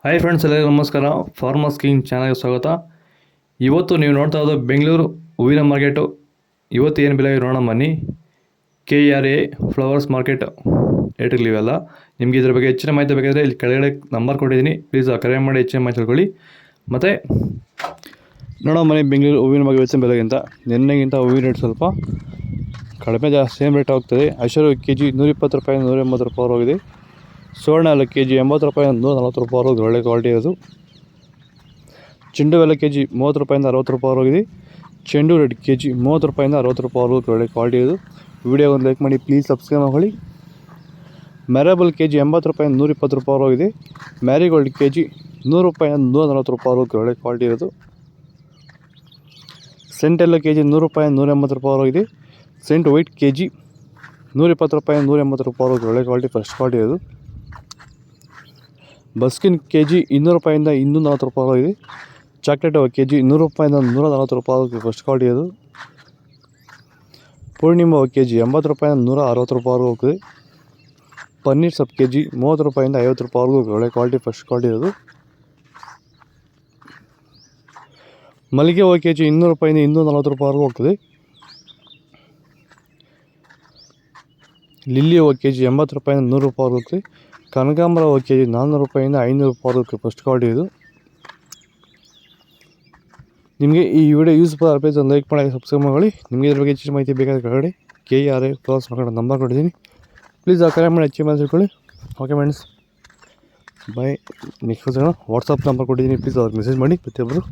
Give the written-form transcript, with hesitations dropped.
Hi friends, ಎಲ್ಲರಿಗೂ ನಮಸ್ಕಾರ. Farmers king ಚಾನಲ್ಗೆ ಸ್ವಾಗತ. ಇವತ್ತು ನೀವು ನೋಡ್ತಾ ಇರೋದು ಬೆಂಗಳೂರು ಹೂವಿನ ಮಾರ್ಕೆಟು. ಇವತ್ತು ಏನು ಬೆಲೆ ನೋಡೋಣ ಬನ್ನಿ. KRA ಫ್ಲವರ್ಸ್ ಮಾರ್ಕೆಟ್ ರೇಟ್ಗಳಿವೆಲ್ಲ. ನಿಮಗೆ ಇದ್ರ ಬಗ್ಗೆ ಹೆಚ್ಚಿನ ಮಾಹಿತಿ ಬೇಕಾದರೆ ಇಲ್ಲಿ ಕೆಳಗಡೆ ನಂಬರ್ ಕೊಟ್ಟಿದ್ದೀನಿ, ಪ್ಲೀಸ್ ಕರೆ ಮಾಡಿ ಹೆಚ್ಚಿನ ಮಾಹಿತಿ ತಿಳ್ಕೊಳ್ಳಿ. ಮತ್ತು ನೋಡೋ ಬನ್ನಿ, ಬೆಂಗಳೂರು ಹೂವಿನ ಮಾರ್ಕೆಟ್ ಹೆಚ್ಚಿನ ಬೆಲೆಗಿಂತ ನಿನ್ನೆಗಿಂತ ಹೂವಿನ ರೇಟ್ ಸ್ವಲ್ಪ ಕಡಿಮೆ ಸೇಮ್ ರೇಟ್ ಹೋಗ್ತದೆ. ಐಶ್ವರ್ಯ KG 120 ರೂಪಾಯಿ 180 ರೂಪಾಯಿ ಹೋಗಿದೆ. ಸುವರ್ಣ ಎಲ್ಲ KG 80 ರೂಪಾಯಿ 140 ರೂಪಾಯಿ ಒಳ್ಳೆ ಕ್ವಾಲಿಟಿ ಅದು. ಚೆಂಡು ಎಲ್ಲ KG 30 ರೂಪಾಯಿಂದ 60 ರೂಪಾಯಿ ಹೋಗಿದೆ. ಚೆಂಡು ರೆಡ್ KG 30 ರೂಪಾಯಿಂದ 60 ರೂಪಾಯಿ ಒಳ್ಳೆ ಕ್ವಾಲಿಟಿ ಅದು. ವಿಡಿಯೋ ಒಂದು ಲೈಕ್ ಮಾಡಿ, ಪ್ಲೀಸ್ ಸಬ್ಸ್ಕ್ರೈಬ್ ಮಾಡಿ. ಮ್ಯಾರೇಬಲ್ KG 80 ರೂಪಾಯಿ 120 ರೂಪಾಯಿ ಹೋಗಿದೆ. ಮ್ಯಾರಿಗೋಲ್ಡ್ KG 100 ರೂಪಾಯಿಂದ 140 ರೂಪಾಯಿ ಒಳ್ಳೆ ಕ್ವಾಲಿಟಿ ಇರೋದು. ಸೆಂಟ್ ಎಲ್ಲ KG 100 ರೂಪಾಯಿ 180 ರೂಪಾಯಿ ಹೋಗಿದೆ. ಸೆಂಟ್ ವೈಟ್ KG 120 ರೂಪಾಯಿ 180 ರೂಪಾಯಿ ಒಳ್ಳೆ ಕ್ವಾಲಿಟಿ ಫಸ್ಟ್ ಕ್ವಾಲಿಟಿ ಅದು. ಬಸ್ಕಿನ್ KG 200 ರೂಪಾಯಿಂದ 240 ರೂಪಾಯಿ ಹೋಗಿದೆ. ಚಾಕ್ಲೇಟ್ KG 100 ರೂಪಾಯಿಂದ 140 ರೂಪಾಯಿ ಫಸ್ಟ್ ಕ್ವಾಲಿಟಿ ಅದು. ಪೂರ್ಣಿಮಾ KG 80 ರೂಪಾಯಿಂದ 160 ರೂಪಾಯಿ ಹೋಗ್ತದೆ. ಪನ್ನೀರ್ ಸೊಪ್ಪು KG 30 ರೂಪಾಯಿಂದ 50 ರೂಪಾಯಿ ಒಳ್ಳೆ ಕ್ವಾಲಿಟಿ ಫಸ್ಟ್ ಕ್ವಾಲಿಟಿ ಅದು. ಮಲ್ಲಿಗೆ ಹೂವು KG 200 ರೂಪಾಯಿಂದ 240 ರೂಪಾಯಿ ಹೋಗ್ತದೆ. ಲಿಲ್ಲಿ ಹೂವು KG 80 ರೂಪಾಯಿಂದ 100 ರೂಪಾಯಿ ಹೋಗ್ತದೆ. ಕನಕಾಂಬರ ಹೂವು KG 400 ರೂಪಾಯಿಂದ 500 ರೂಪಾಯಿ ಫಸ್ಟ್ ಕ್ವಾಲಿಟಿ ಇದು. ನಿಮಗೆ ಈ ವಿಡಿಯೋ ಯೂಸ್ಫುಲ್ ಆಗಬೇಕು, ಒಂದು ಲೈಕ್ ಮಾಡಿ, ಸಬ್ಸ್ಕ್ರೈಬ್ ಮಾಡಿ. ನಿಮಗೆ ಇದ್ರ ಬಗ್ಗೆ ಹೆಚ್ಚಿನ ಮಾಹಿತಿ ಬೇಕಾದ ಕೆಳಗಡೆ KRA ಫ್ಲವರ್ಸ್ ಮಾರ್ಕೆಟ್ ನಂಬರ್ ಕೊಟ್ಟಿದ್ದೀನಿ, ಪ್ಲೀಸ್ ಕರೆ ಮಾಡಿ ಹೆಚ್ಚಿನ ಮಾಹಿತಿ ತಿಳ್ಕೊಳ್ಳಿ. ಓಕೆ ಫ್ರೆಂಡ್ಸ್, ಬಾಯ್. ನೆಕ್ಸ್ಟ್ ವಾಟ್ಸಪ್ ನಂಬರ್ ಕೊಟ್ಟಿದ್ದೀನಿ, ಪ್ಲೀಸ್ ಅವ್ರಿಗೆ ಮೆಸೇಜ್ ಮಾಡಿ ಪ್ರತಿಯೊಬ್ಬರು.